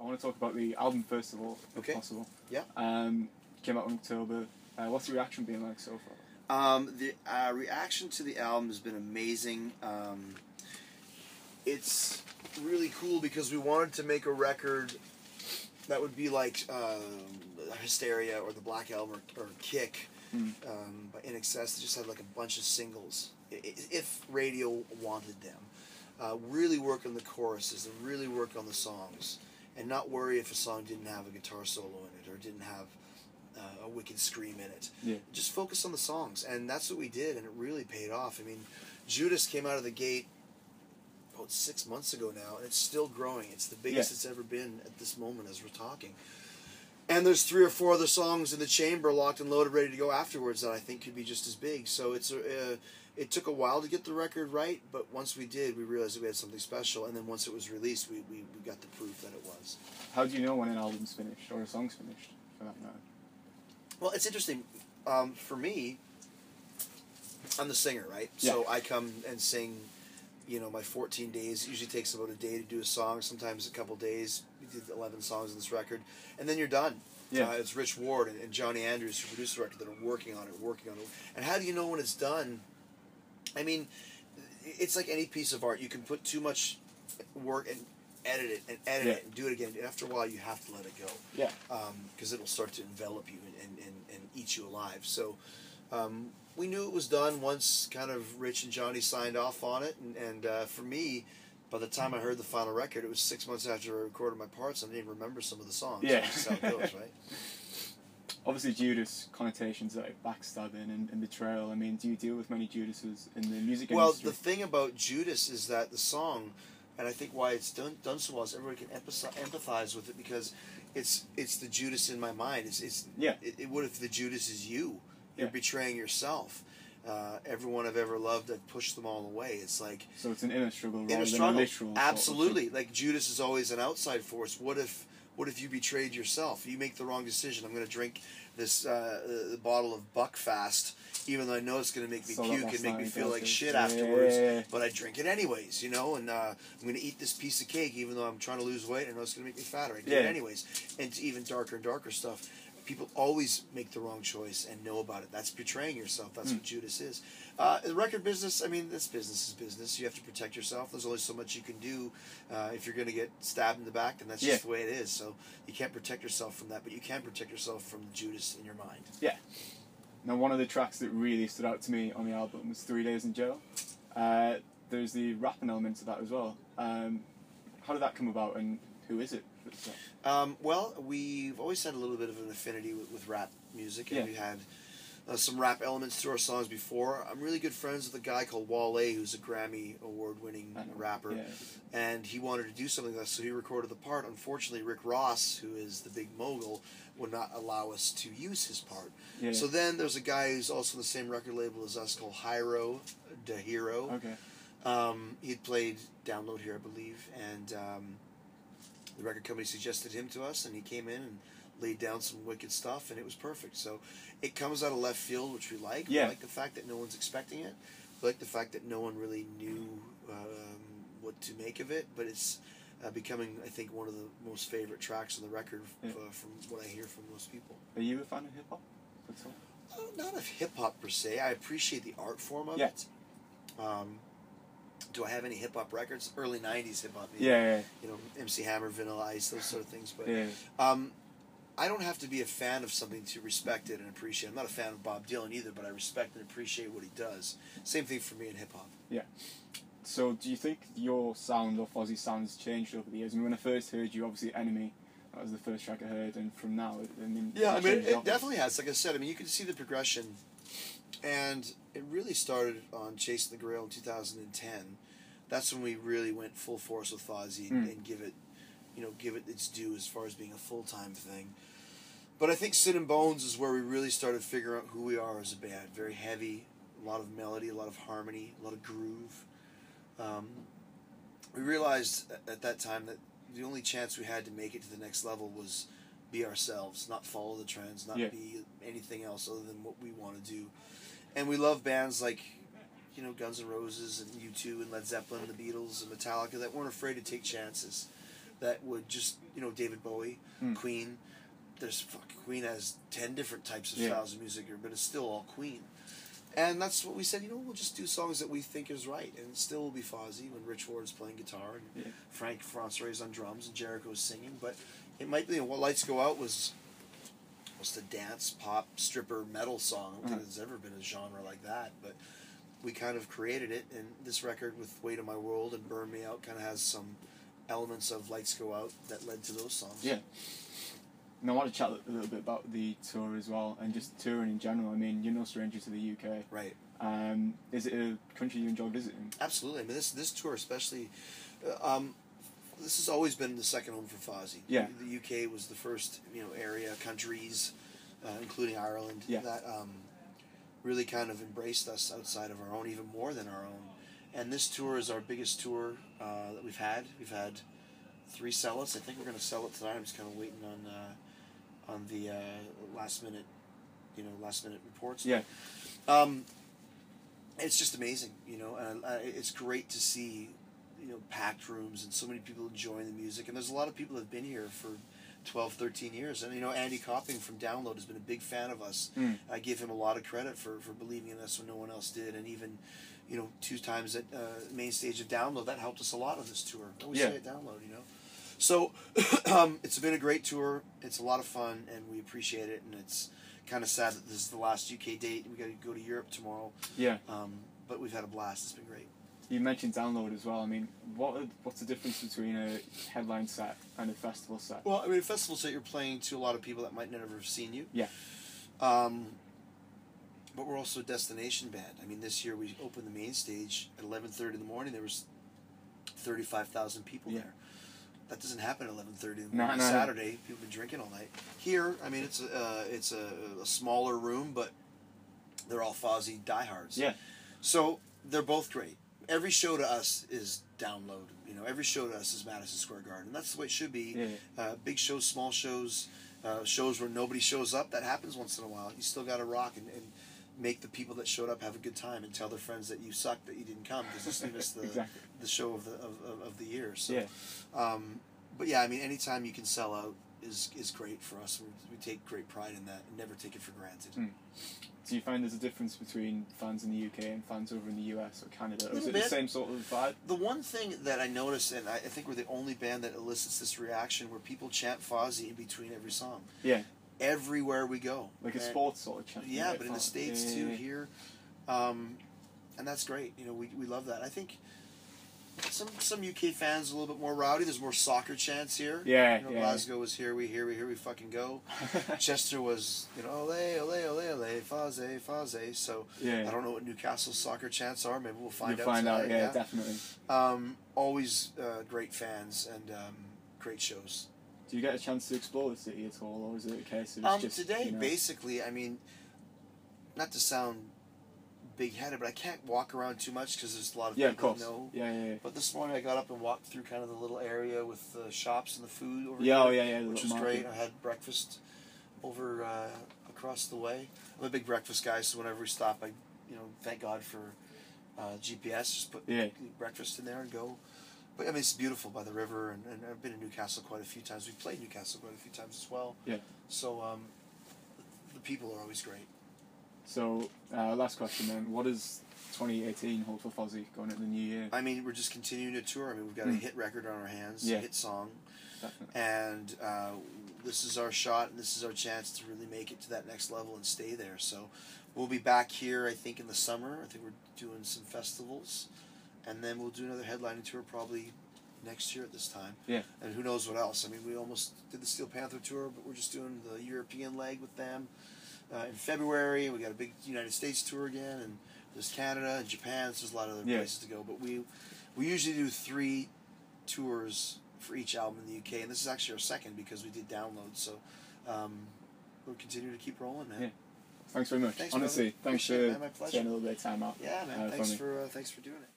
I want to talk about the album first of all, if possible. Yeah. Came out in October. What's the reaction been like so far? The reaction to the album has been amazing. It's really cool because we wanted to make a record that would be like Hysteria or the Black Album or Kick by In Excess. They just had like a bunch of singles, if radio wanted them. Really work on the choruses and really work on the songs, and not worry if a song didn't have a guitar solo in it or didn't have a wicked scream in it. Yeah. Just focus on the songs, and that's what we did, and it really paid off. I mean, Judas came out of the gate about 6 months ago now, and it's still growing. It's the biggest it's ever been at this moment as we're talking. And there's 3 or 4 other songs in the chamber, locked and loaded, ready to go afterwards that I think could be just as big. So it's it took a while to get the record right, but once we did, we realized that we had something special, and then once it was released, we got the proof that it was. How do you know when an album's finished, or a song's finished, for that matter? Well, it's interesting. For me, I'm the singer, right? Yeah. So I come and sing, my 14 days. It usually takes about a day to do a song, sometimes a couple days. We did 11 songs on this record. And then you're done. Yeah. It's Rich Ward and Johnny Andrews, who produced the record, that are working on it. And how do you know when it's done? I mean, it's like any piece of art. You can put too much work and edit it and do it again. And after a while, you have to let it go. Yeah. Because it'll start to envelop you and eat you alive. So we knew it was done once kind of Rich and Johnny signed off on it. And for me, by the time I heard the final record, it was 6 months after I recorded my parts, and I didn't even remember some of the songs. Yeah. That's how it goes, right? Obviously, Judas connotations like backstabbing and betrayal. I mean, do you deal with many Judases in the music industry? Well, the thing about Judas is that the song, and I think why it's done so well, is everybody can empathize with it, because it's the Judas in my mind. What if the Judas is you? You're betraying yourself. Everyone I've ever loved, I've pushed them all away. It's like, so it's an inner struggle rather inner than struggle. a literal. Absolutely. Like Judas is always an outside force. What if you betrayed yourself? You make the wrong decision. I'm going to drink this bottle of Buckfast, even though I know it's going to make me puke and make me feel like shit afterwards. But I drink it anyways, and I'm going to eat this piece of cake, even though I'm trying to lose weight. I know it's going to make me fatter. I do it anyways. And it's even darker and darker stuff. People always make the wrong choice and know about it. That's betraying yourself. That's what Judas is. The record business, I mean, this business is business. You have to protect yourself. There's only so much you can do. If you're going to get stabbed in the back, then that's just the way it is. So you can't protect yourself from that, but you can protect yourself from Judas in your mind. Yeah. Now, one of the tracks that really stood out to me on the album was 3 Days in Jail. There's the rapping element to that as well. How did that come about, and who is it? Well, we've always had a little bit of an affinity with rap music, and we had some rap elements to our songs before. I'm really good friends with a guy called Wale, who's a Grammy award-winning rapper, and he wanted to do something like that, so he recorded the part. Unfortunately, Rick Ross, who is the big mogul, would not allow us to use his part. So then there's a guy who's also on the same record label as us called Hyro DeHero. He'd played Download Here, I believe, and the record company suggested him to us, and he came in and laid down some wicked stuff, and it was perfect. So it comes out of left field, which we like. We like the fact that no one's expecting it. We like the fact that no one really knew what to make of it, but it's becoming, I think, one of the most favorite tracks on the record from what I hear from most people. Are you a fan of hip-hop? Not of hip-hop per se. I appreciate the art form of it. Do I have any hip hop records? Early '90s hip hop. MC Hammer, Vanilla Ice, those sort of things. But I don't have to be a fan of something to respect it and appreciate it. I'm not a fan of Bob Dylan either, but I respect and appreciate what he does. Same thing for me in hip hop. Yeah. So, do you think your sound or Fozzy's sound has changed over the years? I mean, when I first heard you, obviously Enemy, that was the first track I heard, and from now, it definitely has. Like I said, you can see the progression. And it really started on Chasing the Grail in 2010. That's when we really went full force with Fozzy and give it its due as far as being a full-time thing. But I think Sin and Bones is where we really started figuring out who we are as a band. Very heavy, a lot of melody, a lot of harmony, a lot of groove. We realized at that time that the only chance we had to make it to the next level was be ourselves, not follow the trends, not be anything else other than what we want to do. And we love bands like, Guns N' Roses and U2 and Led Zeppelin and the Beatles and Metallica that weren't afraid to take chances. that would just, David Bowie, Queen. Queen has 10 different types of styles of music, but it's still all Queen. And that's what we said, we'll just do songs that we think is right. And it still will be Fozzy when Rich Ward's playing guitar and Frank Francois on drums and Jericho's singing. But it might be, What Lights Go Out was the dance, pop, stripper, metal song. I don't think there's ever been a genre like that. But we kind of created it. And this record with Weight of My World and Burn Me Out kind of has some elements of Lights Go Out that led to those songs. Yeah. And I want to chat a little bit about the tour as well, and just touring in general. I mean, you're no stranger to the UK. Right. Is it a country you enjoy visiting? Absolutely. I mean, this tour especially, this has always been the second home for Fozzy. Yeah. The UK was the first, area, countries, including Ireland, that really kind of embraced us outside of our own, even more than our own. And this tour is our biggest tour that we've had. We've had 3 sellouts. I think we're going to sell it tonight. I'm just kind of waiting on the last minute reports. Yeah. It's just amazing, and it's great to see, packed rooms and so many people enjoying the music. And there's a lot of people that have been here for 12, 13 years. And, Andy Copping from Download has been a big fan of us. I give him a lot of credit for believing in us when no one else did. And even, 2 times at main stage of Download, that helped us a lot on this tour. I always say at Download, So it's been a great tour. It's a lot of fun, and we appreciate it. And it's kind of sad that this is the last UK date. We got to go to Europe tomorrow. Yeah. But we've had a blast. It's been great. You mentioned Download as well. I mean, what's the difference between a headline set and a festival set? Well, I mean, a festival set, you're playing to a lot of people that might never have seen you. Yeah. But we're also a destination band. I mean, this year we opened the main stage at 11:30 in the morning. There was 35,000 people there. That doesn't happen at 11:30 in the morning. No. Saturday, people have been drinking all night. Here, I mean, it's a smaller room, but they're all Fozzy diehards. Yeah. So they're both great. Every show to us is Download. Every show to us is Madison Square Garden. That's the way it should be. Yeah. Big shows, small shows, shows where nobody shows up. That happens once in a while. You still got to rock and make the people that showed up have a good time and tell their friends that you sucked, that you didn't come, because this is the exactly. the show of the year. So, yeah. But yeah, I mean, anytime you can sell out is great for us. We take great pride in that and never take it for granted. Do you find there's a difference between fans in the UK and fans over in the US or Canada? Or is it bit. the same sort of vibe? The one thing that I noticed, and I think we're the only band that elicits this reaction, where people chant Fozzy in between every song. Yeah. Everywhere we go. Like a sports sort of chant. Yeah, but in the States too, here. And that's great. We love that. I think some UK fans are a little bit more rowdy. There's more soccer chants here. Yeah, Glasgow was here we fucking go. Chester was, ole, ole, ole, ole, Fozzy, Fozzy. So I don't know what Newcastle's soccer chants are. Maybe we'll find out. Find out, yeah, definitely. Always great fans and great shows. Do you get a chance to explore the city at all, or is it a case of just today, basically, I mean, not to sound big-headed, but I can't walk around too much because there's a lot of people I know. Yeah. But this morning I got up and walked through kind of the little area with the shops and the food over here, which was great. I had breakfast over across the way. I'm a big breakfast guy, so whenever we stop, I thank God for GPS. Just put breakfast in there and go. But I mean, it's beautiful by the river, and I've been in Newcastle quite a few times. We've played Newcastle quite a few times as well. Yeah. So the people are always great. So, last question then. What does 2018 hold for Fozzy going into the new year? I mean, we're just continuing to tour. I mean, we've got a hit record on our hands, a hit song. Definitely. And this is our shot, and this is our chance to really make it to that next level and stay there. So we'll be back here, I think, in the summer. I think we're doing some festivals. And then we'll do another headlining tour probably next year at this time. Yeah. And who knows what else. I mean, we almost did the Steel Panther tour, but we're just doing the European leg with them. In February, we got a big United States tour again, and there's Canada and Japan. So there's a lot of other places to go. But we usually do 3 tours for each album in the UK, and this is actually our second because we did Download. So we'll continue to keep rolling, man. Yeah. Thanks very much. Thanks, honestly. brother. Thanks for Appreciate it, man. My pleasure. taking a little bit of time out. Yeah, man. Thanks for me. for doing it.